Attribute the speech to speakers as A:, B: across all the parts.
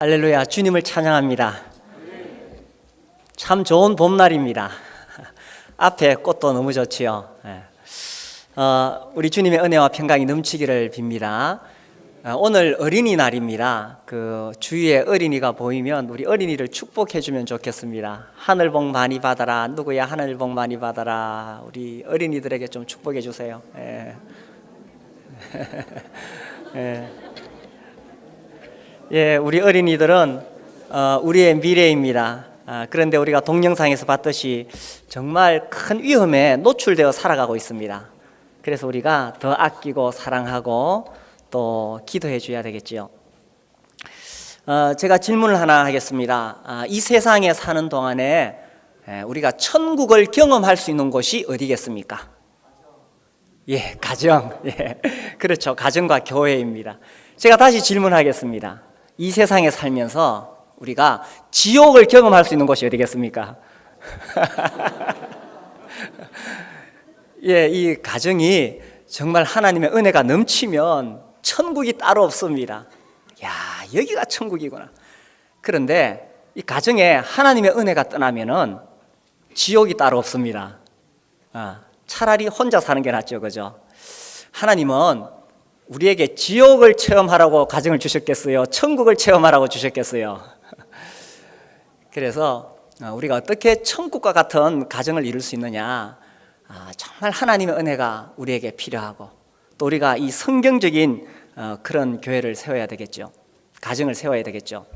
A: 할렐루야, 주님을 찬양합니다. 참 좋은 봄날입니다. 앞에 꽃도 너무 좋지요. 우리 주님의 은혜와 평강이 넘치기를 빕니다. 오늘 어린이날입니다. 그 주위에 어린이가 보이면 우리 어린이를 축복해 주면 좋겠습니다. 하늘 복 많이 받아라. 누구야? 하늘 복 많이 받아라. 우리 어린이들에게 좀 축복해 주세요. 예, 우리 어린이들은 우리의 미래입니다. 그런데 우리가 동영상에서 봤듯이 정말 큰 위험에 노출되어 살아가고 있습니다. 그래서 우리가 더 아끼고 사랑하고 또 기도해 줘야 되겠지요. 제가 질문을 하나 하겠습니다. 이 세상에 사는 동안에 우리가 천국을 경험할 수 있는 곳이 어디겠습니까? 예, 가정. 예, 그렇죠. 가정과 교회입니다. 제가 다시 질문하겠습니다. 이 세상에 살면서 우리가 지옥을 경험할 수 있는 곳이 어디겠습니까? 예, 이 가정이 정말 하나님의 은혜가 넘치면 천국이 따로 없습니다. 야, 여기가 천국이구나. 그런데 이 가정에 하나님의 은혜가 떠나면은 지옥이 따로 없습니다. 차라리 혼자 사는 게 낫죠, 그죠? 하나님은 우리에게 지옥을 체험하라고 가정을 주셨겠어요? 천국을 체험하라고 주셨겠어요? 그래서 우리가 어떻게 천국과 같은 가정을 이룰 수 있느냐? 정말 하나님의 은혜가 우리에게 필요하고 또 우리가 이 성경적인 그런 교회를 세워야 되겠죠. 가정을 세워야 되겠죠.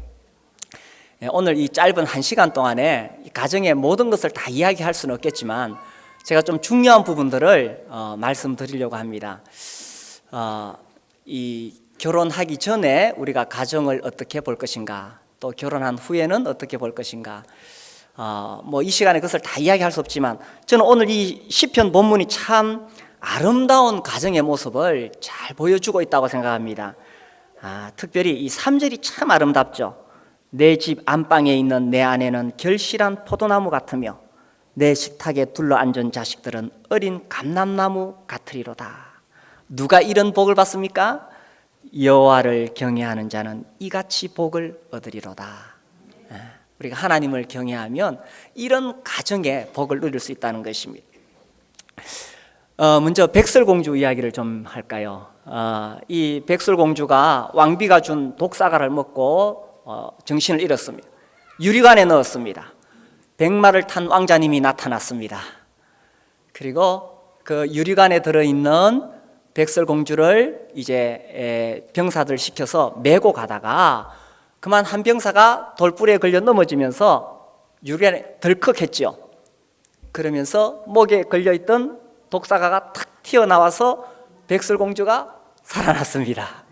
A: 오늘 이 짧은 1시간 동안에 이 가정의 모든 것을 다 이야기할 수는 없겠지만 제가 좀 중요한 부분들을 말씀드리려고 합니다. 이 결혼하기 전에 우리가 가정을 어떻게 볼 것인가, 또 결혼한 후에는 어떻게 볼 것인가. 뭐 이 시간에 그것을 다 이야기할 수 없지만 저는 오늘 이 시편 본문이 참 아름다운 가정의 모습을 잘 보여주고 있다고 생각합니다. 특별히 이 3절이 참 아름답죠. 내 집 안방에 있는 내 아내는 결실한 포도나무 같으며 내 식탁에 둘러앉은 자식들은 어린 감람나무 같으리로다. 누가 이런 복을 받습니까? 여호와를 경외하는 자는 이같이 복을 얻으리로다. 우리가 하나님을 경외하면 이런 가정의 복을 누릴 수 있다는 것입니다. 먼저 백설공주 이야기를 좀 할까요? 이 백설공주가 왕비가 준 독사과를 먹고 정신을 잃었습니다. 유리관에 넣었습니다. 백마를 탄 왕자님이 나타났습니다. 그리고 그 유리관에 들어있는 백설공주를 이제 병사들 시켜서 메고 가다가 그만 한 병사가 돌불에 걸려 넘어지면서 유리관에 덜컥했죠. 그러면서 목에 걸려있던 독사과가 탁 튀어나와서 백설공주가 살아났습니다.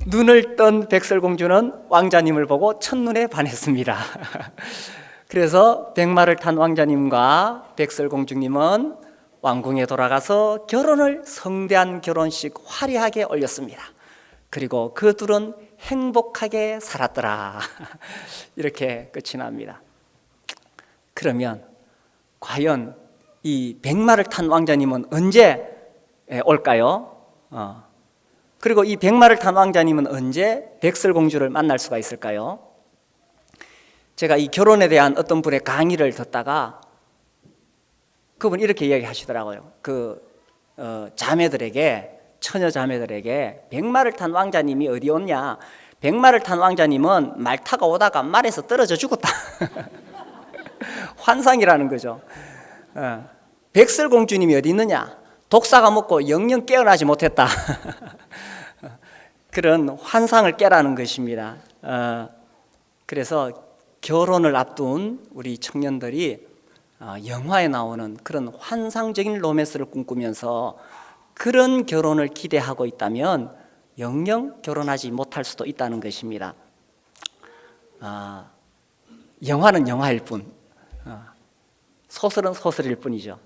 A: 눈을 뜬 백설공주는 왕자님을 보고 첫눈에 반했습니다. 그래서 백마를 탄 왕자님과 백설공주님은 왕궁에 돌아가서 결혼을 성대한 결혼식 화려하게 올렸습니다. 그리고 그 둘은 행복하게 살았더라. 이렇게 끝이 납니다. 그러면 과연 이 백마를 탄 왕자님은 언제 올까요? 그리고 이 백마를 탄 왕자님은 언제 백설공주를 만날 수가 있을까요? 제가 이 결혼에 대한 어떤 분의 강의를 듣다가 그분 이렇게 이야기하시더라고요. 자매들에게, 처녀 자매들에게 백마를 탄 왕자님이 어디 없냐? 백마를 탄 왕자님은 말 타고 오다가 말에서 떨어져 죽었다. 환상이라는 거죠. 백설공주님이 어디 있느냐? 독사가 먹고 영영 깨어나지 못했다. 그런 환상을 깨라는 것입니다. 그래서 결혼을 앞둔 우리 청년들이 영화에 나오는 그런 환상적인 로맨스를 꿈꾸면서 그런 결혼을 기대하고 있다면 영영 결혼하지 못할 수도 있다는 것입니다. 영화는 영화일 뿐, 소설은 소설일 뿐이죠.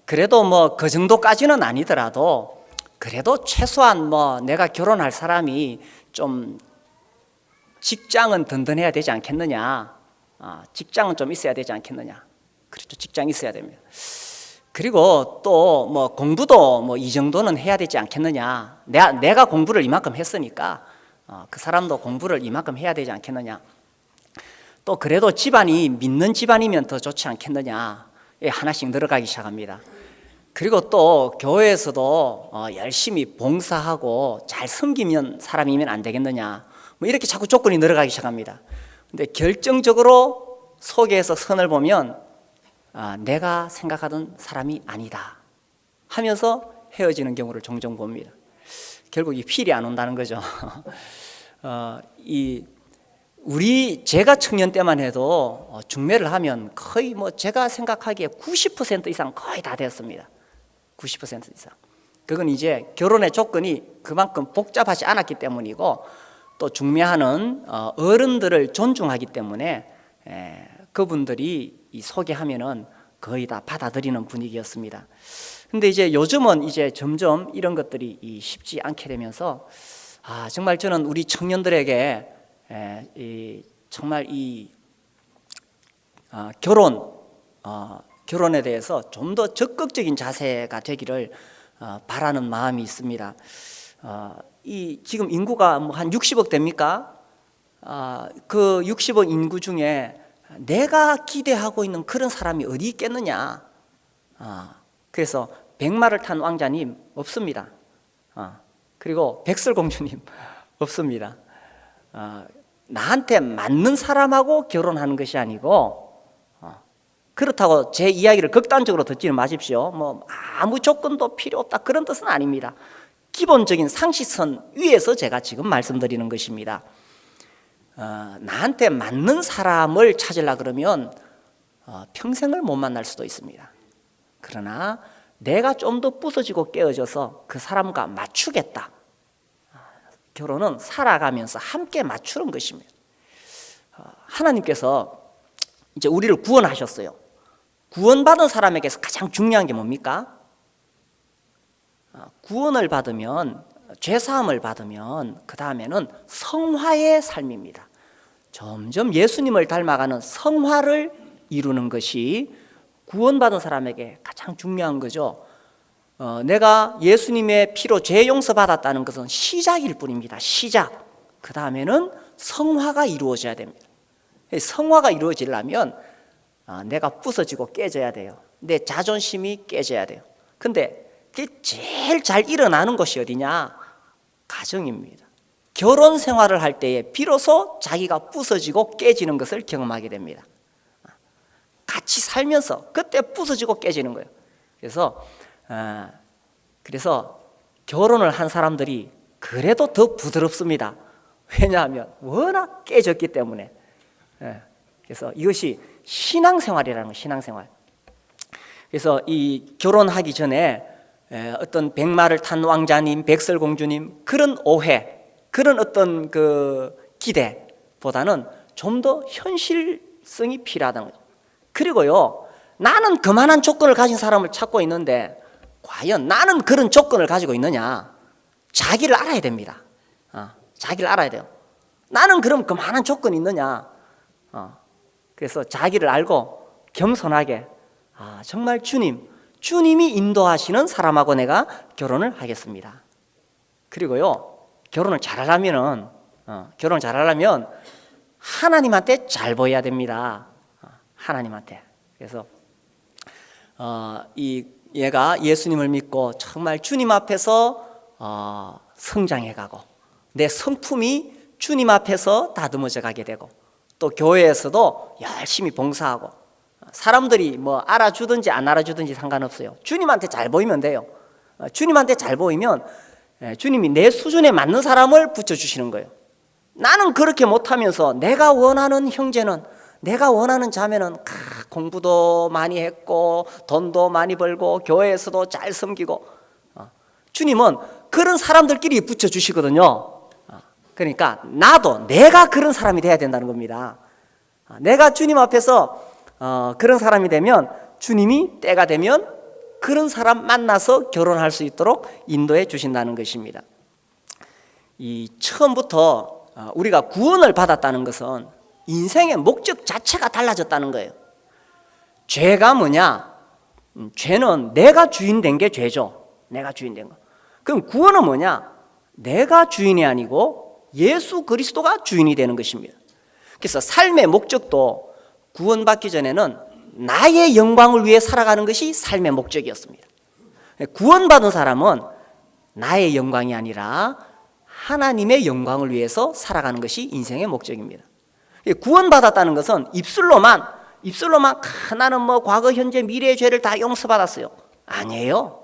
A: 그래도 뭐 그 정도까지는 아니더라도 그래도 최소한 뭐 내가 결혼할 사람이 좀 직장은 든든해야 되지 않겠느냐. 직장은 좀 있어야 되지 않겠느냐. 그렇죠. 직장이 있어야 됩니다. 그리고 또 뭐 공부도 뭐 이 정도는 해야 되지 않겠느냐. 내가 공부를 이만큼 했으니까 그 사람도 공부를 이만큼 해야 되지 않겠느냐. 또 그래도 집안이 믿는 집안이면 더 좋지 않겠느냐. 하나씩 늘어가기 시작합니다. 그리고 또 교회에서도 열심히 봉사하고 잘 섬기면 사람이면 안 되겠느냐. 뭐 이렇게 자꾸 조건이 늘어가기 시작합니다. 근데 결정적으로 속에서 선을 보면 내가 생각하던 사람이 아니다 하면서 헤어지는 경우를 종종 봅니다. 결국 이 필이 안 온다는 거죠. 제가 청년 때만 해도 중매를 하면 거의 제가 생각하기에 90% 이상 거의 다 됐습니다. 90% 이상. 그건 이제 결혼의 조건이 그만큼 복잡하지 않았기 때문이고, 또 중매하는 어른들을 존중하기 때문에 그분들이 소개하면은 거의 다 받아들이는 분위기였습니다. 근데 이제 요즘은 이제 점점 이런 것들이 쉽지 않게 되면서 정말 저는 우리 청년들에게 정말 결혼에 대해서 좀 더 적극적인 자세가 되기를 바라는 마음이 있습니다. 지금 인구가 한 60억 됩니까? 그 60억 인구 중에 내가 기대하고 있는 그런 사람이 어디 있겠느냐? 그래서 백마를 탄 왕자님 없습니다. 그리고 백설공주님 없습니다. 나한테 맞는 사람하고 결혼하는 것이 아니고, 그렇다고 제 이야기를 극단적으로 듣지는 마십시오. 아무 조건도 필요 없다 그런 뜻은 아닙니다. 기본적인 상식선 위에서 제가 지금 말씀드리는 것입니다. 나한테 맞는 사람을 찾으려 그러면 평생을 못 만날 수도 있습니다. 그러나 내가 좀 더 부서지고 깨어져서 그 사람과 맞추겠다. 결혼은 살아가면서 함께 맞추는 것입니다. 하나님께서 이제 우리를 구원하셨어요. 구원받은 사람에게서 가장 중요한 게 뭡니까? 구원을 받으면, 죄사함을 받으면 그 다음에는 성화의 삶입니다. 점점 예수님을 닮아가는 성화를 이루는 것이 구원받은 사람에게 가장 중요한 거죠. 내가 예수님의 피로 죄 용서받았다는 것은 시작일 뿐입니다. 시작. 그 다음에는 성화가 이루어져야 됩니다. 성화가 이루어지려면 내가 부서지고 깨져야 돼요. 내 자존심이 깨져야 돼요. 근데 그게 제일 잘 일어나는 것이 어디냐? 가정입니다. 결혼 생활을 할 때에 비로소 자기가 부서지고 깨지는 것을 경험하게 됩니다. 같이 살면서 그때 부서지고 깨지는 거예요. 그래서 결혼을 한 사람들이 그래도 더 부드럽습니다. 왜냐하면 워낙 깨졌기 때문에. 그래서 이것이 신앙생활이라는 거예요. 신앙생활. 그래서 이 결혼하기 전에 어떤 백마를 탄 왕자님, 백설공주님 그런 오해, 그런 어떤 그 기대보다는 좀 더 현실성이 필요하다는 거죠. 그리고요, 나는 그만한 조건을 가진 사람을 찾고 있는데 과연 나는 그런 조건을 가지고 있느냐? 자기를 알아야 됩니다. 자기를 알아야 돼요. 나는 그럼 그만한 조건이 있느냐? 그래서 자기를 알고 겸손하게 정말 주님이 인도하시는 사람하고 내가 결혼을 하겠습니다. 그리고요, 결혼을 잘하려면 하나님한테 잘 보여야 됩니다. 하나님한테. 그래서 얘가 예수님을 믿고 정말 주님 앞에서 성장해가고 내 성품이 주님 앞에서 다듬어져 가게 되고, 또 교회에서도 열심히 봉사하고, 사람들이 알아주든지 안 알아주든지 상관없어요. 주님한테 잘 보이면 돼요. 주님한테 잘 보이면 주님이 내 수준에 맞는 사람을 붙여주시는 거예요. 나는 그렇게 못하면서 내가 원하는 형제는, 내가 원하는 자매는 공부도 많이 했고 돈도 많이 벌고 교회에서도 잘 섬기고, 주님은 그런 사람들끼리 붙여주시거든요. 그러니까 내가 그런 사람이 돼야 된다는 겁니다. 내가 주님 앞에서 그런 사람이 되면 주님이 때가 되면 그런 사람 만나서 결혼할 수 있도록 인도해 주신다는 것입니다. 처음부터 우리가 구원을 받았다는 것은 인생의 목적 자체가 달라졌다는 거예요. 죄가 뭐냐? 죄는 내가 주인 된 게 죄죠. 내가 주인 된 거. 그럼 구원은 뭐냐? 내가 주인이 아니고 예수 그리스도가 주인이 되는 것입니다. 그래서 삶의 목적도 구원받기 전에는 나의 영광을 위해 살아가는 것이 삶의 목적이었습니다. 구원받은 사람은 나의 영광이 아니라 하나님의 영광을 위해서 살아가는 것이 인생의 목적입니다. 구원받았다는 것은 입술로만 나는 뭐 과거, 현재, 미래의 죄를 다 용서받았어요. 아니에요.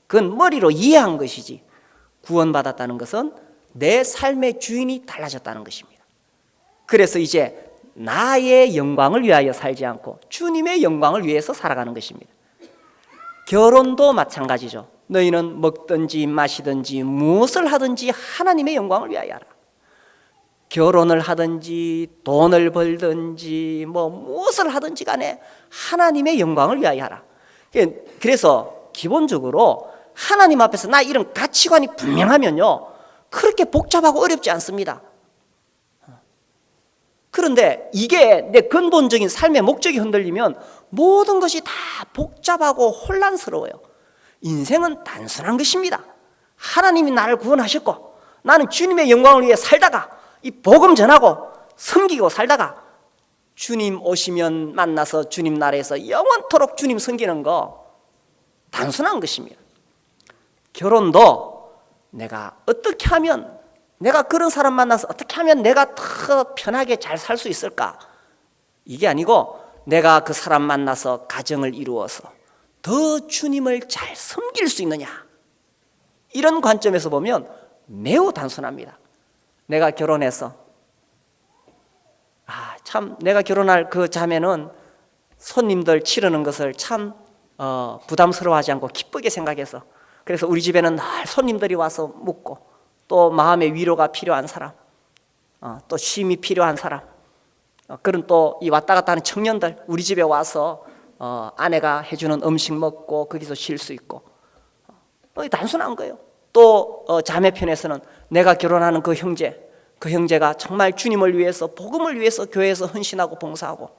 A: 그건 머리로 이해한 것이지. 구원받았다는 것은 내 삶의 주인이 달라졌다는 것입니다. 그래서 이제 나의 영광을 위하여 살지 않고 주님의 영광을 위해서 살아가는 것입니다. 결혼도 마찬가지죠. 너희는 먹든지 마시든지 무엇을 하든지 하나님의 영광을 위하여 하라. 결혼을 하든지 돈을 벌든지 뭐 무엇을 하든지 간에 하나님의 영광을 위하여 하라. 그래서 기본적으로 하나님 앞에서 나 이런 가치관이 분명하면요, 그렇게 복잡하고 어렵지 않습니다. 그런데 이게 내 근본적인 삶의 목적이 흔들리면 모든 것이 다 복잡하고 혼란스러워요. 인생은 단순한 것입니다. 하나님이 나를 구원하셨고 나는 주님의 영광을 위해 살다가 이 복음 전하고 섬기고 살다가 주님 오시면 만나서 주님 나라에서 영원토록 주님 섬기는 거 단순한 것입니다. 결혼도 내가 어떻게 하면, 내가 그런 사람 만나서 어떻게 하면 내가 더 편하게 잘 살 수 있을까? 이게 아니고 내가 그 사람 만나서 가정을 이루어서 더 주님을 잘 섬길 수 있느냐, 이런 관점에서 보면 매우 단순합니다. 내가 결혼해서 참 내가 결혼할 그 자매는 손님들 치르는 것을 참 부담스러워하지 않고 기쁘게 생각해서, 그래서 우리 집에는 늘 손님들이 와서 묵고, 또 마음의 위로가 필요한 사람, 또 쉼이 필요한 사람, 그런 또 이 왔다 갔다 하는 청년들 우리 집에 와서 아내가 해주는 음식 먹고 거기서 쉴 수 있고, 단순한 거예요. 또 자매 편에서는 내가 결혼하는 그 형제가 정말 주님을 위해서, 복음을 위해서 교회에서 헌신하고 봉사하고,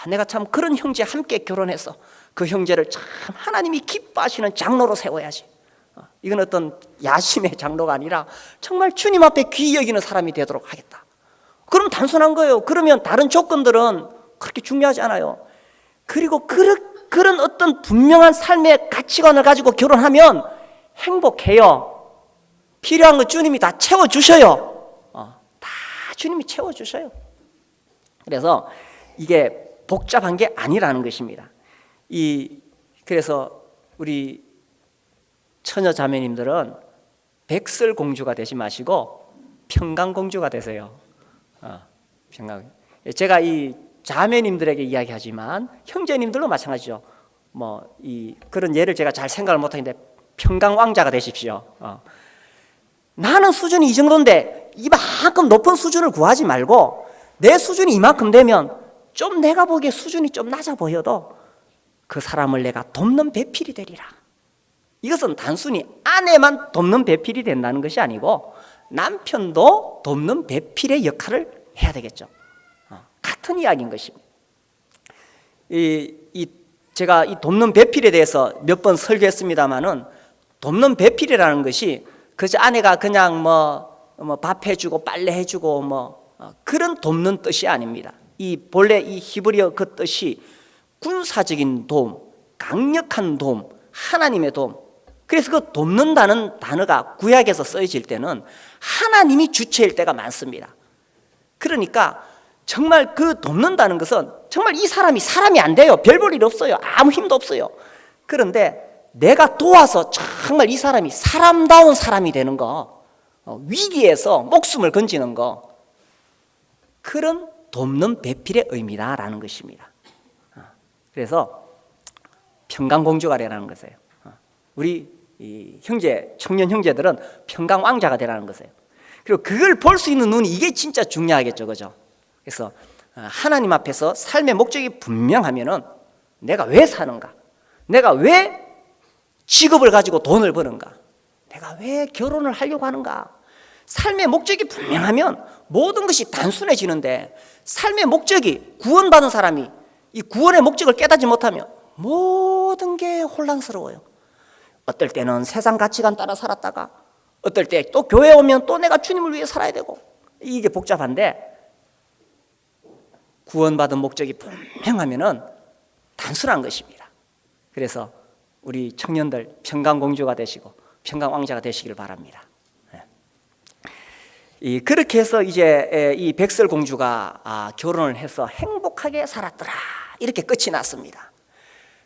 A: 내가 참 그런 형제 함께 결혼해서 그 형제를 참 하나님이 기뻐하시는 장로로 세워야지. 이건 어떤 야심의 장로가 아니라 정말 주님 앞에 귀히 여기는 사람이 되도록 하겠다. 그럼 단순한 거예요. 그러면 다른 조건들은 그렇게 중요하지 않아요. 그리고 그런 어떤 분명한 삶의 가치관을 가지고 결혼하면 행복해요. 필요한 거 주님이 다 채워주셔요. 다 주님이 채워주셔요. 그래서 이게 복잡한 게 아니라는 것입니다. 그래서 우리 처녀 자매님들은 백설공주가 되지 마시고 평강공주가 되세요. 평강. 제가 이 자매님들에게 이야기하지만 형제님들도 마찬가지죠. 그런 예를 제가 잘 생각을 못하는데 평강왕자가 되십시오. 나는 수준이 이 정도인데 이만큼 높은 수준을 구하지 말고 내 수준이 이만큼 되면 좀 내가 보기에 수준이 좀 낮아 보여도 그 사람을 내가 돕는 배필이 되리라. 이것은 단순히 아내만 돕는 배필이 된다는 것이 아니고 남편도 돕는 배필의 역할을 해야 되겠죠. 같은 이야기인 것입니다. 제가 이 돕는 배필에 대해서 몇 번 설교했습니다마는, 돕는 배필이라는 것이 그저 아내가 그냥 밥 해주고 빨래 해주고 그런 돕는 뜻이 아닙니다. 본래 이 히브리어 그 뜻이 군사적인 도움, 강력한 도움, 하나님의 도움. 그래서 그 돕는다는 단어가 구약에서 쓰여질 때는 하나님이 주체일 때가 많습니다. 그러니까 정말 그 돕는다는 것은 정말 이 사람이 안 돼요. 별 볼 일 없어요. 아무 힘도 없어요. 그런데 내가 도와서 정말 이 사람이 사람다운 사람이 되는 거, 위기에서 목숨을 건지는 거, 그런 돕는 배필의 의미다라는 것입니다. 그래서 평강공주가 되라는 것이에요. 우리 이 청년 형제들은 평강왕자가 되라는 것이에요. 그리고 그걸 볼 수 있는 눈이, 이게 진짜 중요하겠죠, 그죠? 그래서 하나님 앞에서 삶의 목적이 분명하면은 내가 왜 사는가? 내가 왜 직업을 가지고 돈을 버는가? 내가 왜 결혼을 하려고 하는가? 삶의 목적이 분명하면 모든 것이 단순해지는데, 삶의 목적이, 구원받은 사람이 이 구원의 목적을 깨닫지 못하면 모든 게 혼란스러워요. 어떨 때는 세상 가치관 따라 살았다가, 어떨 때 또 교회 오면 또 내가 주님을 위해 살아야 되고, 이게 복잡한데 구원받은 목적이 분명하면은 단순한 것입니다. 그래서 우리 청년들 평강공주가 되시고 평강왕자가 되시길 바랍니다. 그렇게 해서 이제 이 백설공주가 결혼을 해서 행복하게 살았더라, 이렇게 끝이 났습니다.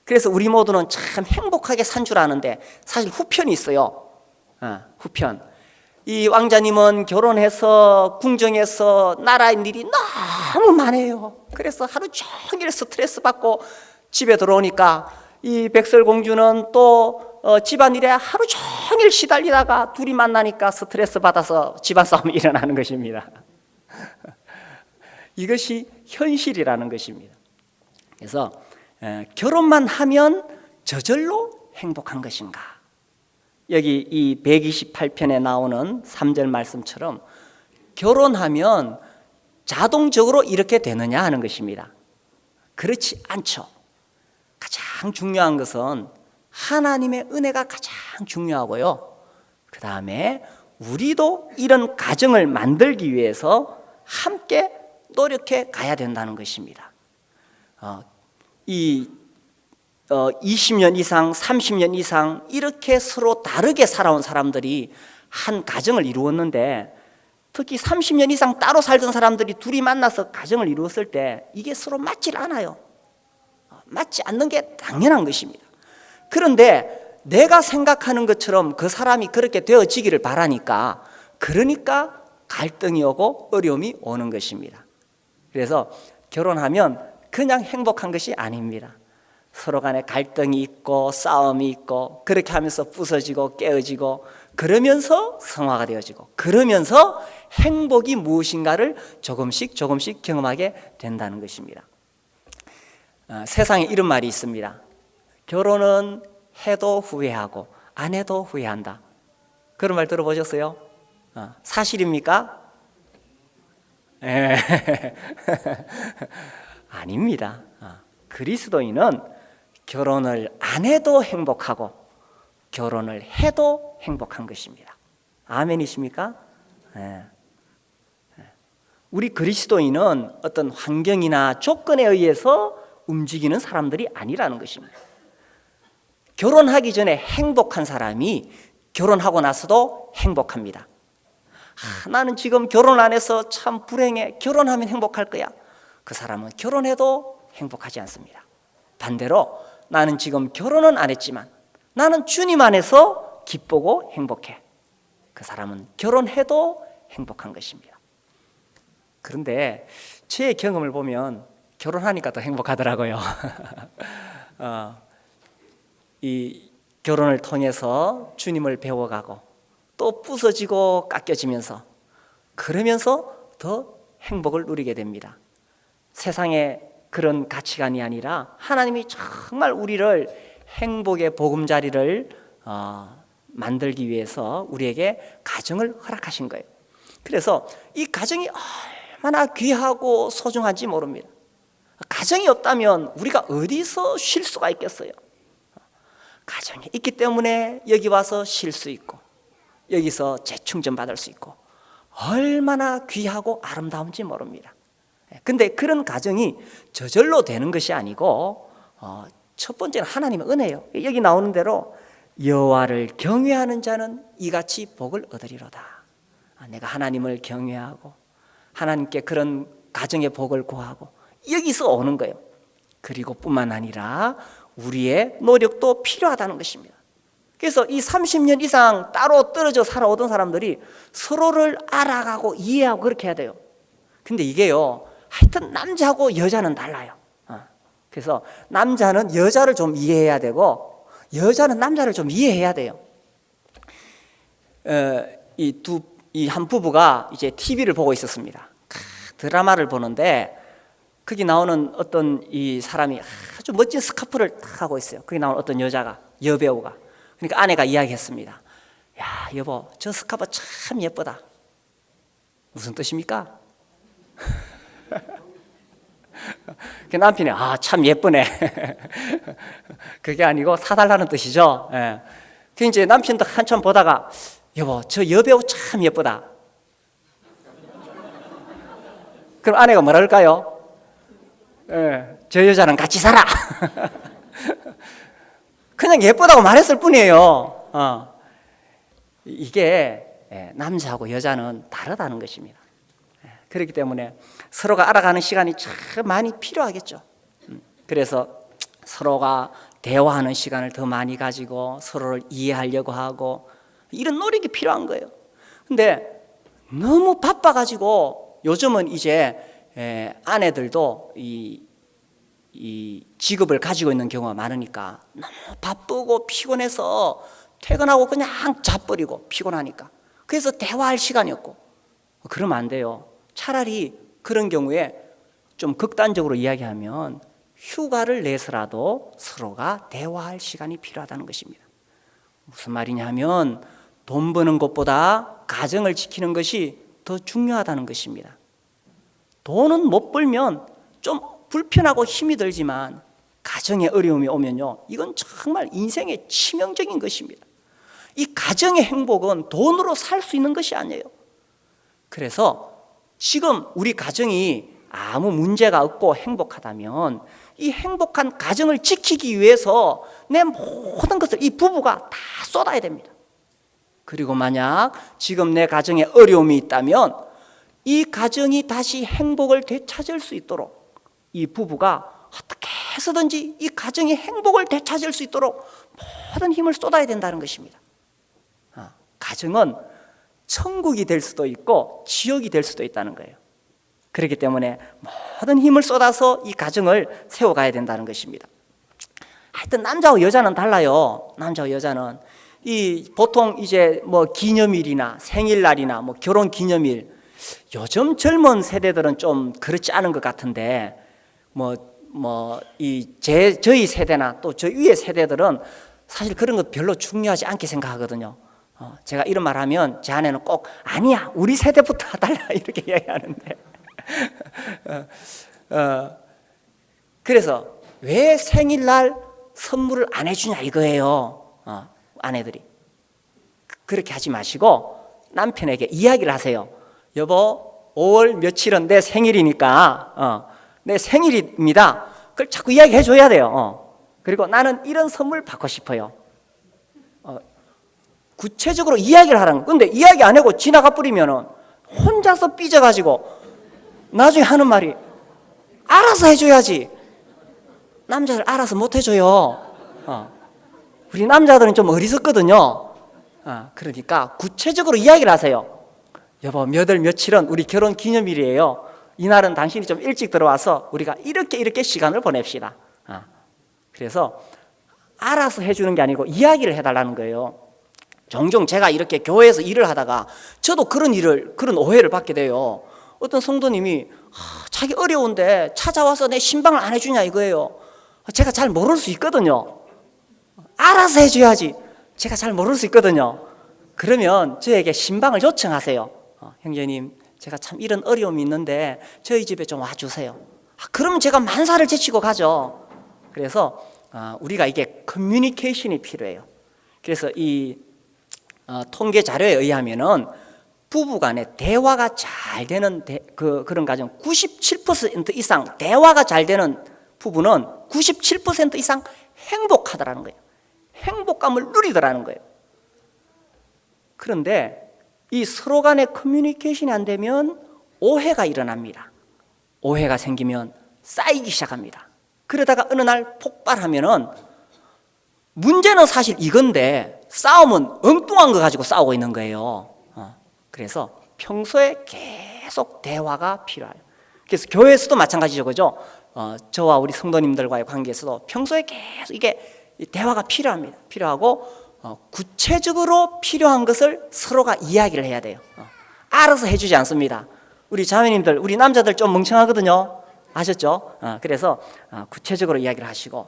A: 그래서 우리 모두는 참 행복하게 산 줄 아는데 사실 후편이 있어요. 후편. 이 왕자님은 결혼해서 궁정에서 나라의 일이 너무 많아요. 그래서 하루 종일 스트레스 받고 집에 들어오니까 이 백설공주는 또 집안일에 하루 종일 시달리다가 둘이 만나니까 스트레스 받아서 집안 싸움이 일어나는 것입니다. 이것이 현실이라는 것입니다. 그래서 결혼만 하면 저절로 행복한 것인가? 여기 이 128편에 나오는 3절 말씀처럼 결혼하면 자동적으로 이렇게 되느냐 하는 것입니다. 그렇지 않죠. 가장 중요한 것은 하나님의 은혜가 가장 중요하고요. 그 다음에 우리도 이런 가정을 만들기 위해서 함께 노력해 가야 된다는 것입니다. 20년 이상, 30년 이상 이렇게 서로 다르게 살아온 사람들이 한 가정을 이루었는데, 특히 30년 이상 따로 살던 사람들이 둘이 만나서 가정을 이루었을 때 이게 서로 맞질 않아요. 맞지 않는 게 당연한 것입니다. 그런데 내가 생각하는 것처럼 그 사람이 그렇게 되어지기를 바라니까, 그러니까 갈등이 오고 어려움이 오는 것입니다. 그래서 결혼하면 그냥 행복한 것이 아닙니다. 서로 간에 갈등이 있고 싸움이 있고, 그렇게 하면서 부서지고 깨어지고, 그러면서 성화가 되어지고, 그러면서 행복이 무엇인가를 조금씩 경험하게 된다는 것입니다. 세상에 이런 말이 있습니다. 결혼은 해도 후회하고 안 해도 후회한다. 그런 말 들어보셨어요? 사실입니까? 아닙니다. 그리스도인은 결혼을 안 해도 행복하고 결혼을 해도 행복한 것입니다. 아멘이십니까? 우리 그리스도인은 어떤 환경이나 조건에 의해서 움직이는 사람들이 아니라는 것입니다. 결혼하기 전에 행복한 사람이 결혼하고 나서도 행복합니다. 나는 지금 결혼 안 해서 참 불행해. 결혼하면 행복할 거야. 그 사람은 결혼해도 행복하지 않습니다. 반대로 나는 지금 결혼은 안 했지만 나는 주님 안에서 기쁘고 행복해. 그 사람은 결혼해도 행복한 것입니다. 그런데 제 경험을 보면 결혼하니까 더 행복하더라고요. 이 결혼을 통해서 주님을 배워가고 또 부서지고 깎여지면서, 그러면서 더 행복을 누리게 됩니다. 세상에 그런 가치관이 아니라 하나님이 정말 우리를 행복의 보금자리를 만들기 위해서 우리에게 가정을 허락하신 거예요. 그래서 이 가정이 얼마나 귀하고 소중한지 모릅니다. 가정이 없다면 우리가 어디서 쉴 수가 있겠어요? 가정이 있기 때문에 여기 와서 쉴 수 있고 여기서 재충전 받을 수 있고 얼마나 귀하고 아름다운지 모릅니다. 근데 그런 가정이 저절로 되는 것이 아니고 첫 번째는 하나님의 은혜예요. 여기 나오는 대로 여호와를 경외하는 자는 이같이 복을 얻으리로다. 내가 하나님을 경외하고 하나님께 그런 가정의 복을 구하고 여기서 오는 거예요. 그리고 뿐만 아니라 우리의 노력도 필요하다는 것입니다. 그래서 이 30년 이상 따로 떨어져 살아오던 사람들이 서로를 알아가고 이해하고 그렇게 해야 돼요. 근데 이게요, 하여튼 남자하고 여자는 달라요. 그래서 남자는 여자를 좀 이해해야 되고 여자는 남자를 좀 이해해야 돼요. 이 한 부부가 이제 TV를 보고 있었습니다. 드라마를 보는데 거기 나오는 어떤 이 사람이 아주 멋진 스카프를 딱 하고 있어요. 거기 나오는 어떤 여배우가. 그러니까 아내가 이야기했습니다. 야, 여보, 저 스카프 참 예쁘다. 무슨 뜻입니까? 그 남편이 참 예쁘네. 그게 아니고 사달라는 뜻이죠. 예. 그 이제 남편도 한참 보다가 여보, 저 여배우 참 예쁘다. 그럼 아내가 뭐라 할까요? 저 여자랑 같이 살아. 그냥 예쁘다고 말했을 뿐이에요. 이게 남자하고 여자는 다르다는 것입니다. 그렇기 때문에 서로가 알아가는 시간이 참 많이 필요하겠죠. 그래서 서로가 대화하는 시간을 더 많이 가지고 서로를 이해하려고 하고 이런 노력이 필요한 거예요. 근데 너무 바빠가지고 요즘은 이제 아내들도 이 직업을 가지고 있는 경우가 많으니까 너무 바쁘고 피곤해서 퇴근하고 그냥 자버리고 피곤하니까 그래서 대화할 시간이 없고 그러면 안 돼요. 차라리 그런 경우에 좀 극단적으로 이야기하면 휴가를 내서라도 서로가 대화할 시간이 필요하다는 것입니다. 무슨 말이냐 하면 돈 버는 것보다 가정을 지키는 것이 더 중요하다는 것입니다. 돈은 못 벌면 좀 불편하고 힘이 들지만 가정에 어려움이 오면요, 이건 정말 인생의 치명적인 것입니다. 이 가정의 행복은 돈으로 살 수 있는 것이 아니에요. 그래서 지금 우리 가정이 아무 문제가 없고 행복하다면 이 행복한 가정을 지키기 위해서 내 모든 것을 이 부부가 다 쏟아야 됩니다. 그리고 만약 지금 내 가정에 어려움이 있다면 이 가정이 다시 행복을 되찾을 수 있도록 이 부부가 어떻게 해서든지 이 가정이 행복을 되찾을 수 있도록 모든 힘을 쏟아야 된다는 것입니다. 가정은 천국이 될 수도 있고 지옥이 될 수도 있다는 거예요. 그렇기 때문에 모든 힘을 쏟아서 이 가정을 세워가야 된다는 것입니다. 하여튼 남자와 여자는 달라요. 남자와 여자는 보통 이제 뭐 기념일이나 생일날이나 뭐 결혼 기념일, 요즘 젊은 세대들은 좀 그렇지 않은 것 같은데 저희 세대나 또 저 위의 세대들은 사실 그런 것 별로 중요하지 않게 생각하거든요. 제가 이런 말 하면 제 아내는 꼭 아니야, 우리 세대부터 달라 이렇게 이야기하는데 그래서 왜 생일날 선물을 안 해주냐 이거예요. 아내들이 그렇게 하지 마시고 남편에게 이야기를 하세요. 여보, 5월 며칠은 내 생일이니까 내 생일입니다. 그걸 자꾸 이야기해 줘야 돼요. 그리고 나는 이런 선물 받고 싶어요. 구체적으로 이야기를 하라는 거예요. 근데 이야기 안 하고 지나가 버리면 혼자서 삐져가지고 나중에 하는 말이 알아서 해줘야지. 남자들 알아서 못 해줘요. 우리 남자들은 좀 어리석거든요. 그러니까 구체적으로 이야기를 하세요. 여보, 몇 월 며칠은 우리 결혼 기념일이에요. 이날은 당신이 좀 일찍 들어와서 우리가 이렇게 시간을 보냅시다. 그래서 알아서 해주는 게 아니고 이야기를 해달라는 거예요. 종종 제가 이렇게 교회에서 일을 하다가 저도 그런 오해를 받게 돼요. 어떤 성도님이 자기 어려운데 찾아와서 내 신방을 안 해주냐 이거예요. 제가 잘 모를 수 있거든요. 알아서 해줘야지. 제가 잘 모를 수 있거든요. 그러면 저에게 신방을 요청하세요. 형제님, 제가 참 이런 어려움이 있는데 저희 집에 좀 와주세요. 그러면 제가 만사를 제치고 가죠. 그래서 우리가 이게 커뮤니케이션이 필요해요. 그래서 이 통계 자료에 의하면은 부부간에 대화가 잘 되는 그런 가정 97% 이상 대화가 잘 되는 부부는 97% 이상 행복하더라는 거예요. 행복감을 누리더라는 거예요. 그런데 이 서로 간의 커뮤니케이션이 안 되면 오해가 일어납니다. 오해가 생기면 쌓이기 시작합니다. 그러다가 어느 날 폭발하면은 문제는 사실 이건데 싸움은 엉뚱한 거 가지고 싸우고 있는 거예요. 그래서 평소에 계속 대화가 필요해요. 그래서 교회에서도 마찬가지죠, 그죠? 저와 우리 성도님들과의 관계에서도 평소에 계속 이게 대화가 필요합니다. 필요하고 구체적으로 필요한 것을 서로가 이야기를 해야 돼요. 알아서 해주지 않습니다. 우리 자매님들, 우리 남자들 좀 멍청하거든요. 아셨죠? 그래서 구체적으로 이야기를 하시고,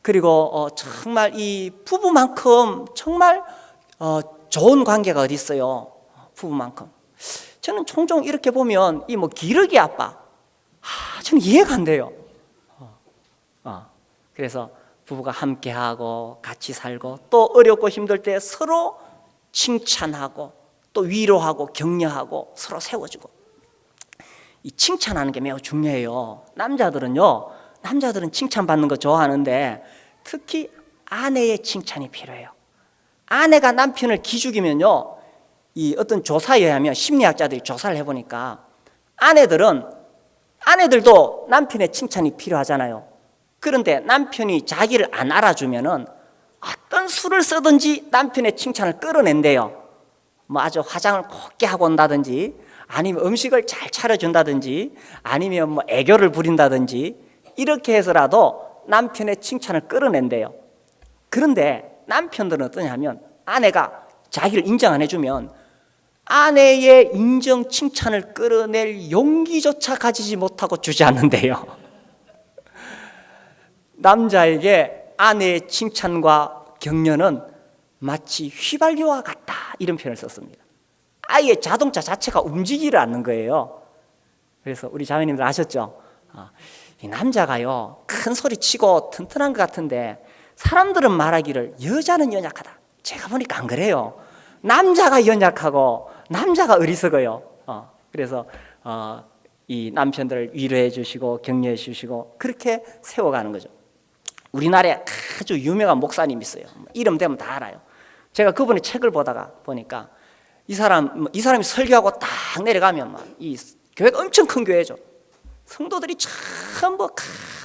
A: 그리고 정말 이 부부만큼 정말 좋은 관계가 어디 있어요? 부부만큼. 저는 종종 이렇게 보면 이 기러기 아빠, 저는 이해가 안 돼요. 그래서 부부가 함께하고 같이 살고 또 어렵고 힘들 때 서로 칭찬하고 또 위로하고 격려하고 서로 세워주고, 이 칭찬하는 게 매우 중요해요. 남자들은 칭찬받는 거 좋아하는데 특히 아내의 칭찬이 필요해요. 아내가 남편을 기죽이면요, 이 어떤 조사에 의하면 심리학자들이 조사를 해보니까 아내들도 남편의 칭찬이 필요하잖아요. 그런데 남편이 자기를 안 알아주면은 어떤 수를 쓰든지 남편의 칭찬을 끌어낸대요. 뭐 아주 화장을 곱게 하고 온다든지, 아니면 음식을 잘 차려준다든지, 아니면 뭐 애교를 부린다든지, 이렇게 해서라도 남편의 칭찬을 끌어낸대요. 그런데 남편들은 어떠냐면 아내가 자기를 인정 안 해주면 아내의 인정 칭찬을 끌어낼 용기조차 가지지 못하고 주저앉는데요. 남자에게 아내의 칭찬과 격려는 마치 휘발유와 같다, 이런 표현을 썼습니다. 아예 자동차 자체가 움직이지 않는 거예요. 그래서 우리 자매님들 아셨죠? 이 남자가요, 큰 소리 치고 튼튼한 것 같은데 사람들은 말하기를 여자는 연약하다. 제가 보니까 안 그래요. 남자가 연약하고 남자가 어리석어요. 그래서 이 남편들을 위로해 주시고 격려해 주시고 그렇게 세워가는 거죠. 우리나라에 아주 유명한 목사님이 있어요. 이름 되면 다 알아요. 제가 그분의 책을 보니까 이 사람이 설교하고 딱 내려가면 이 교회가 엄청 큰 교회죠. 성도들이 전부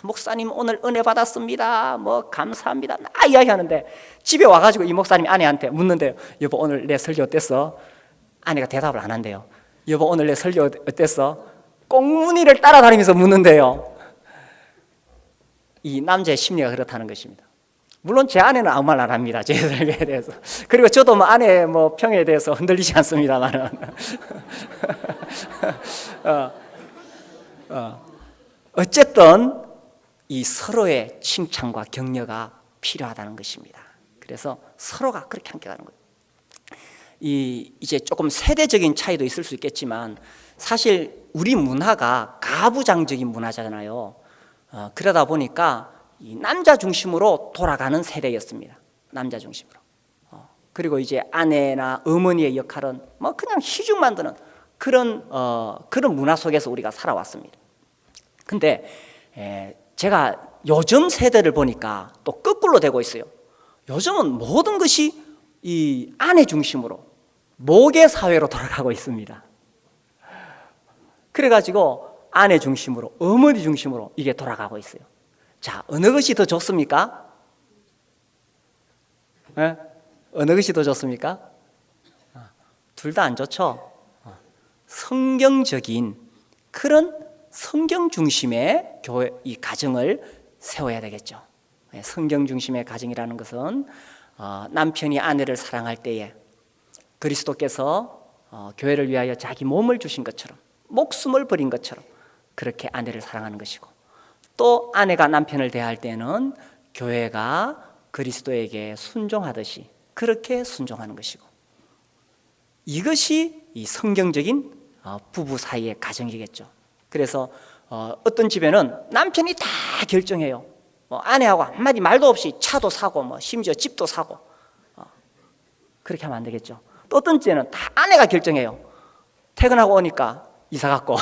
A: 목사님 오늘 은혜 받았습니다, 뭐 감사합니다, 이야기하는데 집에 와가지고 이 목사님이 아내한테 묻는데요. 여보, 오늘 내 설교 어땠어? 아내가 대답을 안 한대요. 여보, 오늘 내 설교 어땠어? 꽁무니를 따라다니면서 묻는데요. 이 남자의 심리가 그렇다는 것입니다. 물론 제 아내는 아무 말 안 합니다, 제 설교에 대해서. 그리고 저도 뭐 아내의 평에 대해서 흔들리지 않습니다만은 어쨌든 이 서로의 칭찬과 격려가 필요하다는 것입니다. 그래서 서로가 그렇게 함께 가는 거예요. 이제 조금 세대적인 차이도 있을 수 있겠지만 사실 우리 문화가 가부장적인 문화잖아요. 그러다 보니까 이 남자 중심으로 돌아가는 세대였습니다. 남자 중심으로. 그리고 이제 아내나 어머니의 역할은 뭐 그냥 희죽 만드는 그런 문화 속에서 우리가 살아왔습니다. 근데 제가 요즘 세대를 보니까 또 거꾸로 되고 있어요. 요즘은 모든 것이 이 아내 중심으로 모계 사회로 돌아가고 있습니다. 그래가지고 아내 중심으로, 어머니 중심으로 이게 돌아가고 있어요. 자, 어느 것이 더 좋습니까? 어느 것이 더 좋습니까? 둘 다 안 좋죠. 성경적인 그런 성경 중심의 교회, 이 가정을 세워야 되겠죠. 성경 중심의 가정이라는 것은 남편이 아내를 사랑할 때에 그리스도께서 교회를 위하여 자기 몸을 주신 것처럼, 목숨을 버린 것처럼 그렇게 아내를 사랑하는 것이고, 또 아내가 남편을 대할 때는 교회가 그리스도에게 순종하듯이 그렇게 순종하는 것이고, 이것이 이 성경적인 부부 사이의 가정이겠죠. 그래서 어떤 집에는 남편이 다 결정해요. 아내하고 한마디 말도 없이 차도 사고 심지어 집도 사고, 그렇게 하면 안 되겠죠. 또 어떤 집에는 다 아내가 결정해요. 퇴근하고 오니까 이사 갔고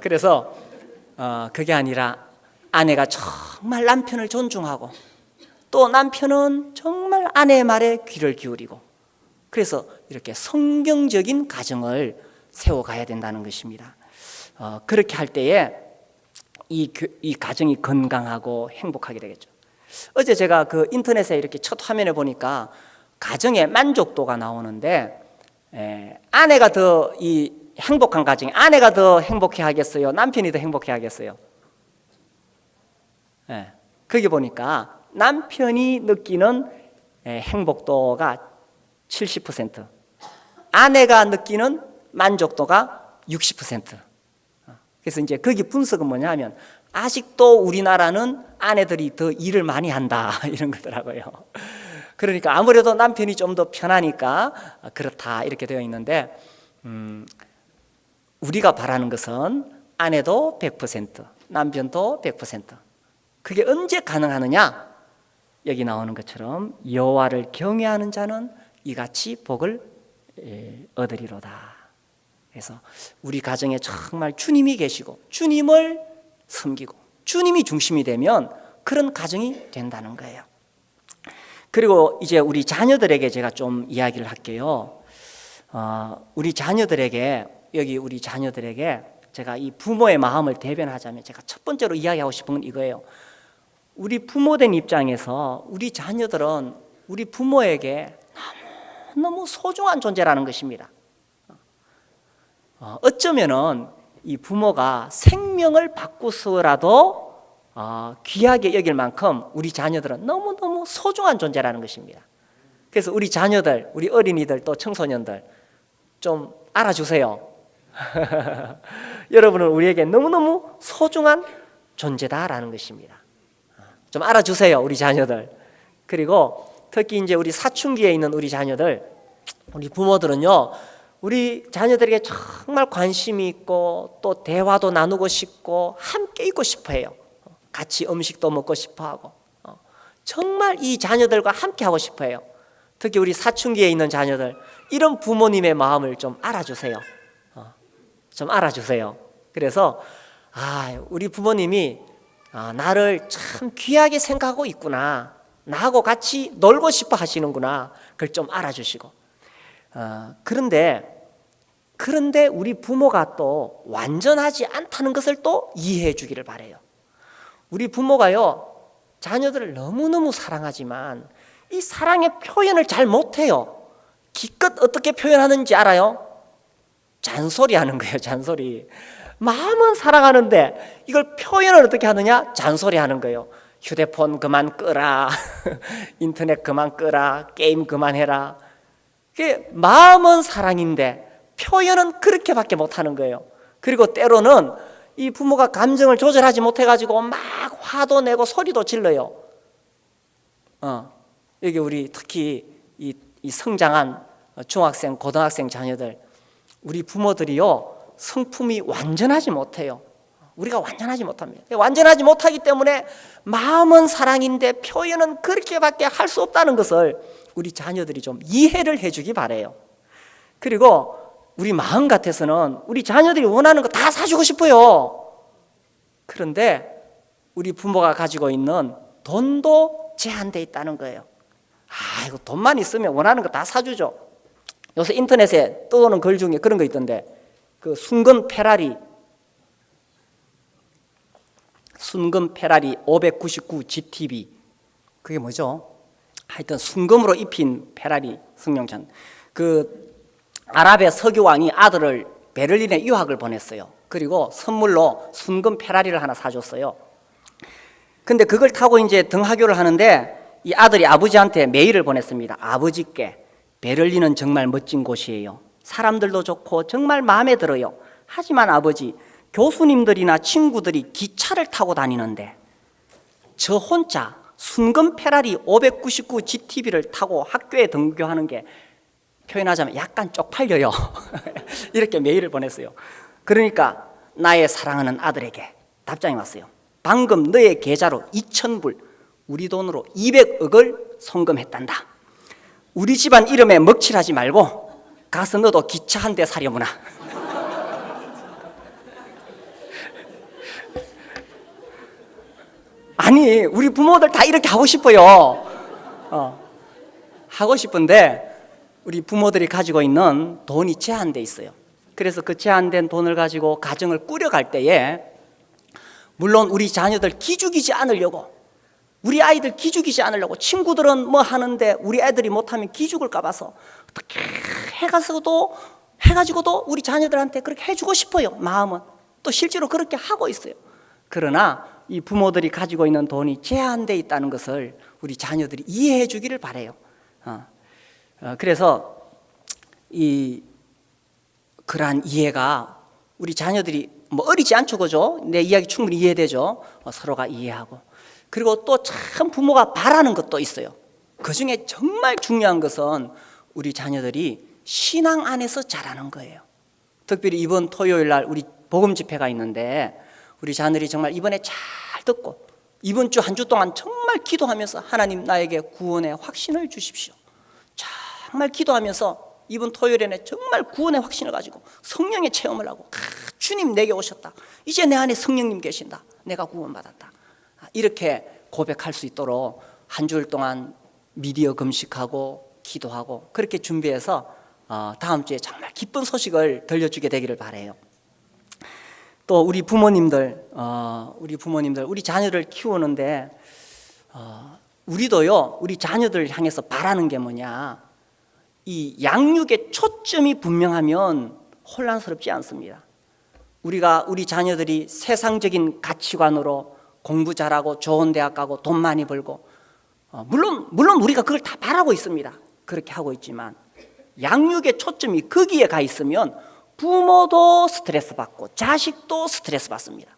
A: 그래서 그게 아니라 아내가 정말 남편을 존중하고 또 남편은 정말 아내의 말에 귀를 기울이고, 그래서 이렇게 성경적인 가정을 세워가야 된다는 것입니다. 그렇게 할 때에 이 가정이 건강하고 행복하게 되겠죠. 어제 제가 그 인터넷에 이렇게 첫 화면에 보니까 가정의 만족도가 나오는데, 아내가 더 이 행복한 가정이 아내가 더 행복해 하겠어요, 남편이 더 행복해 하겠어요? 거기 보니까 남편이 느끼는 행복도가 70%, 아내가 느끼는 만족도가 60%. 그래서 이제 거기 분석은 뭐냐 하면 아직도 우리나라는 아내들이 더 일을 많이 한다 이런 거더라고요. 그러니까 아무래도 남편이 좀 더 편하니까 그렇다 이렇게 되어 있는데, 우리가 바라는 것은 아내도 100%, 남편도 100%. 그게 언제 가능하느냐? 여기 나오는 것처럼 여호와를 경외하는 자는 이같이 복을 얻으리로다. 그래서 우리 가정에 정말 주님이 계시고 주님을 섬기고 주님이 중심이 되면 그런 가정이 된다는 거예요. 그리고 이제 우리 자녀들에게 제가 좀 이야기를 할게요. 우리 자녀들에게 제가 이 부모의 마음을 대변하자면 제가 첫 번째로 이야기하고 싶은 건 이거예요. 우리 부모된 입장에서 우리 자녀들은 우리 부모에게 너무 소중한 존재라는 것입니다. 어쩌면은 이 부모가 생명을 바꾸서라도 귀하게 여길 만큼 우리 자녀들은 너무너무 소중한 존재라는 것입니다. 그래서 우리 자녀들, 우리 어린이들 또 청소년들 좀 알아주세요. 여러분은 우리에게 너무너무 소중한 존재다라는 것입니다. 좀 알아주세요, 우리 자녀들. 그리고 특히 이제 우리 사춘기에 있는 우리 자녀들, 우리 부모들은요, 우리 자녀들에게 정말 관심이 있고 또 대화도 나누고 싶고 함께 있고 싶어해요. 같이 음식도 먹고 싶어하고 정말 이 자녀들과 함께 하고 싶어해요. 특히 우리 사춘기에 있는 자녀들, 이런 부모님의 마음을 좀 알아주세요. 좀 알아주세요. 그래서 우리 부모님이 나를 참 귀하게 생각하고 있구나, 나하고 같이 놀고 싶어 하시는구나, 그걸 좀 알아주시고. 그런데 우리 부모가 또 완전하지 않다는 것을 또 이해해 주기를 바라요. 우리 부모가요, 자녀들을 너무너무 사랑하지만 이 사랑의 표현을 잘 못해요. 기껏 어떻게 표현하는지 알아요? 잔소리 하는 거예요. 잔소리. 마음은 사랑하는데 이걸 표현을 어떻게 하느냐? 잔소리 하는 거예요. 휴대폰 그만 끄라, 인터넷 그만 끄라, 게임 그만해라. 그게 마음은 사랑인데 표현은 그렇게밖에 못하는 거예요. 그리고 때로는 이 부모가 감정을 조절하지 못해가지고 막 화도 내고 소리도 질러요. 여기 우리 특히 이 성장한 중학생, 고등학생 자녀들, 우리 부모들이요, 성품이 완전하지 못해요. 우리가 완전하지 못합니다. 완전하지 못하기 때문에 마음은 사랑인데 표현은 그렇게밖에 할 수 없다는 것을 우리 자녀들이 좀 이해를 해주기 바라요. 그리고 우리 마음 같아서는 우리 자녀들이 원하는 거 다 사주고 싶어요. 그런데 우리 부모가 가지고 있는 돈도 제한되어 있다는 거예요. 이거 돈만 있으면 원하는 거 다 사주죠. 요새 인터넷에 떠도는 글 중에 그런 거 있던데, 그 순금 페라리 599 GTB, 그게 뭐죠? 하여튼 순금으로 입힌 페라리 승용차. 그 아랍의 석유왕이 아들을 베를린에 유학을 보냈어요. 그리고 선물로 순금 페라리를 하나 사줬어요. 근데 그걸 타고 이제 등하교를 하는데 이 아들이 아버지한테 메일을 보냈습니다. 아버지께, 베를린은 정말 멋진 곳이에요. 사람들도 좋고 정말 마음에 들어요. 하지만 아버지, 교수님들이나 친구들이 기차를 타고 다니는데 저 혼자 순금 페라리 599 GTB를 타고 학교에 등교하는 게 표현하자면 약간 쪽팔려요. 이렇게 메일을 보냈어요. 그러니까 나의 사랑하는 아들에게 답장이 왔어요. 방금 너의 계좌로 2,000불, 우리 돈으로 200억을 송금했단다. 우리 집안 이름에 먹칠하지 말고 가서 너도 기차 한 대 사려무나. 아니, 우리 부모들 다 이렇게 하고 싶어요. 하고 싶은데 우리 부모들이 가지고 있는 돈이 제한돼 있어요. 그래서 그 제한된 돈을 가지고 가정을 꾸려갈 때에, 물론 우리 자녀들 기죽이지 않으려고, 우리 아이들 기죽이지 않으려고, 친구들은 뭐 하는데 우리 애들이 못하면 기죽을까 봐서 어떻게 해가지고도 우리 자녀들한테 그렇게 해주고 싶어요. 마음은. 또 실제로 그렇게 하고 있어요. 그러나 이 부모들이 가지고 있는 돈이 제한되어 있다는 것을 우리 자녀들이 이해해 주기를 바라요. 그래서 그러한 이해가 우리 자녀들이 뭐 어리지 않죠, 그죠? 내 이야기 충분히 이해되죠. 서로가 이해하고. 그리고 또 참 부모가 바라는 것도 있어요. 그 중에 정말 중요한 것은 우리 자녀들이 신앙 안에서 자라는 거예요. 특별히 이번 토요일 날 우리 복음 집회가 있는데 우리 자녀들이 정말 이번에 잘 듣고 이번 주 한 주 동안 정말 기도하면서 하나님 나에게 구원의 확신을 주십시오. 정말 기도하면서 이번 토요일에는 정말 구원의 확신을 가지고 성령의 체험을 하고 주님 내게 오셨다. 이제 내 안에 성령님 계신다. 내가 구원받았다. 이렇게 고백할 수 있도록 한 주일 동안 미디어 금식하고 기도하고 그렇게 준비해서 다음 주에 정말 기쁜 소식을 들려주게 되기를 바라요. 또 우리 부모님들, 우리 자녀를 키우는데 우리도요, 우리 자녀들을 향해서 바라는 게 뭐냐? 이 양육의 초점이 분명하면 혼란스럽지 않습니다. 우리가 우리 자녀들이 세상적인 가치관으로 공부 잘하고 좋은 대학 가고 돈 많이 벌고 물론 우리가 그걸 다 바라고 있습니다. 그렇게 하고 있지만 양육의 초점이 거기에 가 있으면 부모도 스트레스 받고 자식도 스트레스 받습니다.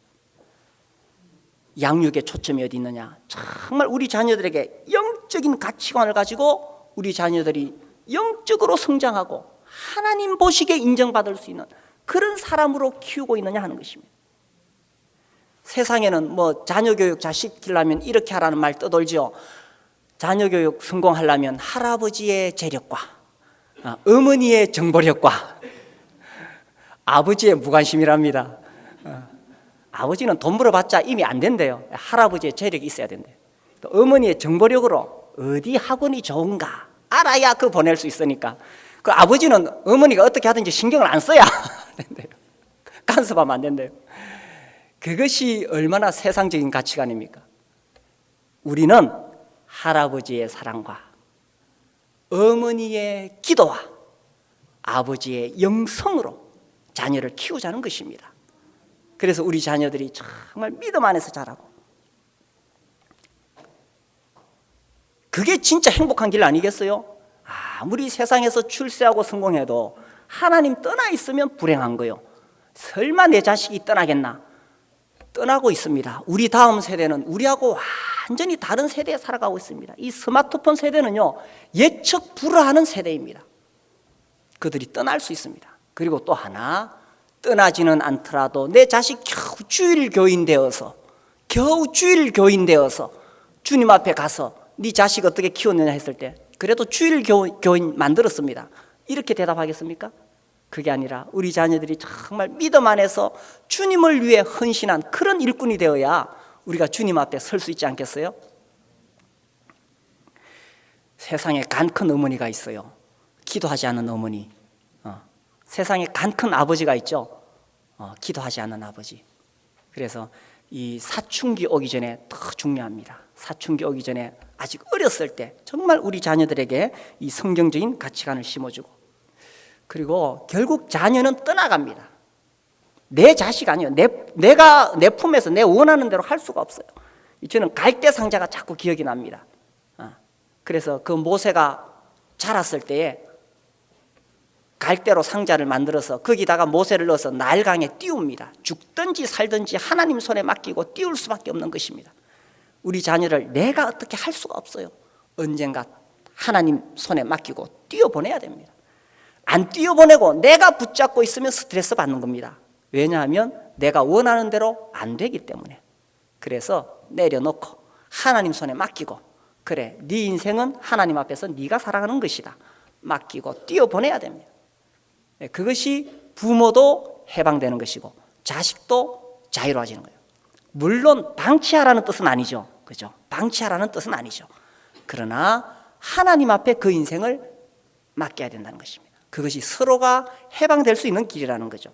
A: 양육의 초점이 어디 있느냐? 정말 우리 자녀들에게 영적인 가치관을 가지고 우리 자녀들이 영적으로 성장하고 하나님 보시기에 인정받을 수 있는 그런 사람으로 키우고 있느냐 하는 것입니다. 세상에는 뭐 자녀교육 잘 시키려면 이렇게 하라는 말 떠돌죠. 자녀교육 성공하려면 할아버지의 재력과 어머니의 정보력과 아버지의 무관심이랍니다. 아버지는 돈 벌어봤자 이미 안 된대요. 할아버지의 재력이 있어야 된대요. 또 어머니의 정보력으로 어디 학원이 좋은가 알아야 그 보낼 수 있으니까 그 아버지는 어머니가 어떻게 하든지 신경을 안 써야 된대요. 간섭하면 안 된대요. 그것이 얼마나 세상적인 가치관입니까? 우리는 할아버지의 사랑과 어머니의 기도와 아버지의 영성으로 자녀를 키우자는 것입니다. 그래서 우리 자녀들이 정말 믿음 안에서 자라고 그게 진짜 행복한 길 아니겠어요? 아무리 세상에서 출세하고 성공해도 하나님 떠나 있으면 불행한 거요. 설마 내 자식이 떠나겠나? 떠나고 있습니다. 우리 다음 세대는 우리하고 완전히 다른 세대에 살아가고 있습니다. 이 스마트폰 세대는요, 예측 불허하는 세대입니다. 그들이 떠날 수 있습니다. 그리고 또 하나, 떠나지는 않더라도 내 자식 겨우 주일교인 되어서 주님 앞에 가서 네 자식 어떻게 키웠느냐 했을 때 그래도 주일교인 만들었습니다. 이렇게 대답하겠습니까? 그게 아니라 우리 자녀들이 정말 믿음 안에서 주님을 위해 헌신한 그런 일꾼이 되어야 우리가 주님 앞에 설 수 있지 않겠어요? 세상에 간 큰 어머니가 있어요. 기도하지 않는 어머니. 세상에 간 큰 아버지가 있죠. 기도하지 않는 아버지. 그래서 이 사춘기 오기 전에 더 중요합니다. 사춘기 오기 전에 아직 어렸을 때 정말 우리 자녀들에게 이 성경적인 가치관을 심어주고, 그리고 결국 자녀는 떠나갑니다. 내 자식 아니에요. 내가 내 품에서 내 원하는 대로 할 수가 없어요. 저는 갈대 상자가 자꾸 기억이 납니다. 그래서 그 모세가 자랐을 때에 갈대로 상자를 만들어서 거기다가 모세를 넣어서 나일강에 띄웁니다. 죽든지 살든지 하나님 손에 맡기고 띄울 수밖에 없는 것입니다. 우리 자녀를 내가 어떻게 할 수가 없어요. 언젠가 하나님 손에 맡기고 띄워보내야 됩니다. 안 띄워보내고 내가 붙잡고 있으면 스트레스 받는 겁니다. 왜냐하면 내가 원하는 대로 안 되기 때문에. 그래서 내려놓고 하나님 손에 맡기고, 그래, 네 인생은 하나님 앞에서 네가 살아가는 것이다, 맡기고 띄워보내야 됩니다. 그것이 부모도 해방되는 것이고 자식도 자유로워지는 거예요. 물론 방치하라는 뜻은 아니죠. 그죠? 방치하라는 뜻은 아니죠. 그러나 하나님 앞에 그 인생을 맡겨야 된다는 것입니다. 그것이 서로가 해방될 수 있는 길이라는 거죠.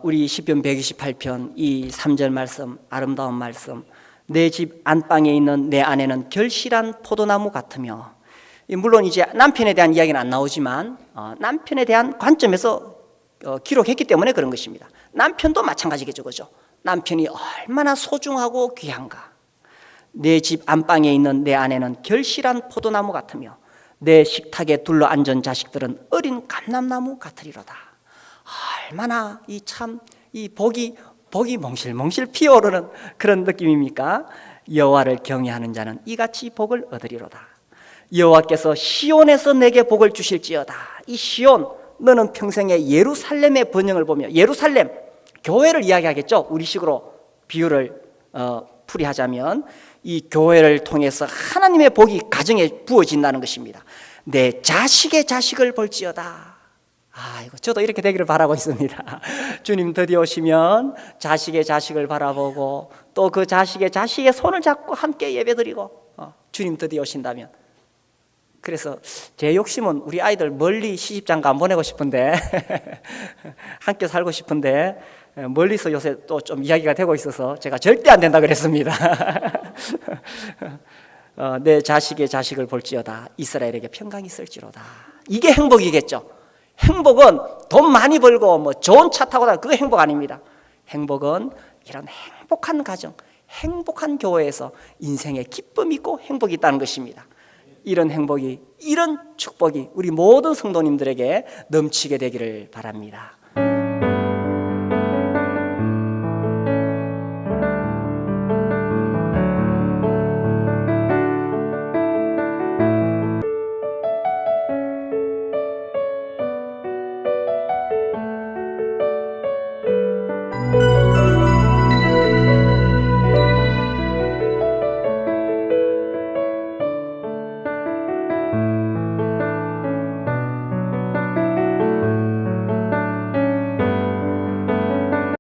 A: 우리 시편 128편 이 3절 말씀, 아름다운 말씀. 내 집 안방에 있는 내 아내는 결실한 포도나무 같으며, 물론 이제 남편에 대한 이야기는 안 나오지만 남편에 대한 관점에서 기록했기 때문에 그런 것입니다. 남편도 마찬가지겠죠. 그죠? 남편이 얼마나 소중하고 귀한가. 내 집 안방에 있는 내 아내는 결실한 포도나무 같으며 내 식탁에 둘러앉은 자식들은 어린 감람나무 같으리로다. 얼마나 이 복이 몽실몽실 피어오르는 그런 느낌입니까? 여호와를 경외하는 자는 이같이 복을 얻으리로다. 여호와께서 시온에서 내게 복을 주실지어다. 이 시온, 너는 평생에 예루살렘의 번영을 보며, 예루살렘 교회를 이야기하겠죠. 우리식으로 비유를 풀이하자면 이 교회를 통해서 하나님의 복이 가득 가정에 부어진다는 것입니다. 내 자식의 자식을 볼지어다. 아이고, 저도 이렇게 되기를 바라고 있습니다. 주님 드디어 오시면 자식의 자식을 바라보고 또 그 자식의 자식의 손을 잡고 함께 예배드리고 주님 드디어 오신다면. 그래서 제 욕심은 우리 아이들 멀리 시집장가 안 보내고 싶은데 함께 살고 싶은데 멀리서 요새 또 좀 이야기가 되고 있어서 제가 절대 안 된다 그랬습니다. 내 자식의 자식을 볼지어다. 이스라엘에게 평강이 있을지로다. 이게 행복이겠죠. 행복은 돈 많이 벌고 뭐 좋은 차 타고 다니는 그거 행복 아닙니다. 행복은 이런 행복한 가정, 행복한 교회에서 인생의 기쁨이 있고 행복이 있다는 것입니다. 이런 행복이, 이런 축복이 우리 모든 성도님들에게 넘치게 되기를 바랍니다.